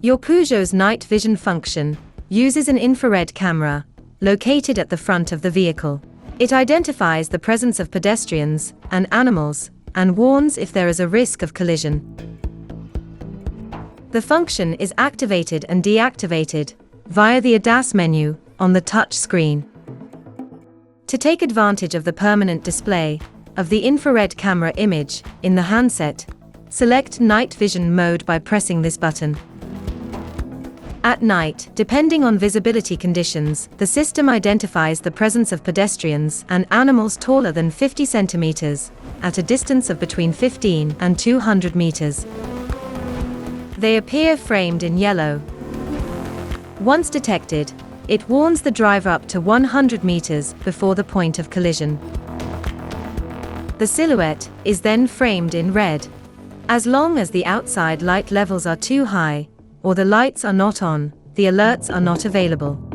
Your Peugeot's night vision function uses an infrared camera located at the front of the vehicle. It identifies the presence of pedestrians and animals and warns if there is a risk of collision. The function is activated and deactivated via the ADAS menu on the touch screen. To take advantage of the permanent display of the infrared camera image in the handset, select Night Vision mode by pressing this button. At night, depending on visibility conditions, the system identifies the presence of pedestrians and animals taller than 50 centimeters at a distance of between 15 and 200 meters. They appear framed in yellow. Once detected, it warns the driver up to 100 meters before the point of collision. The silhouette is then framed in red. As long as the outside light levels are too high, or the lights are not on, the alerts are not available.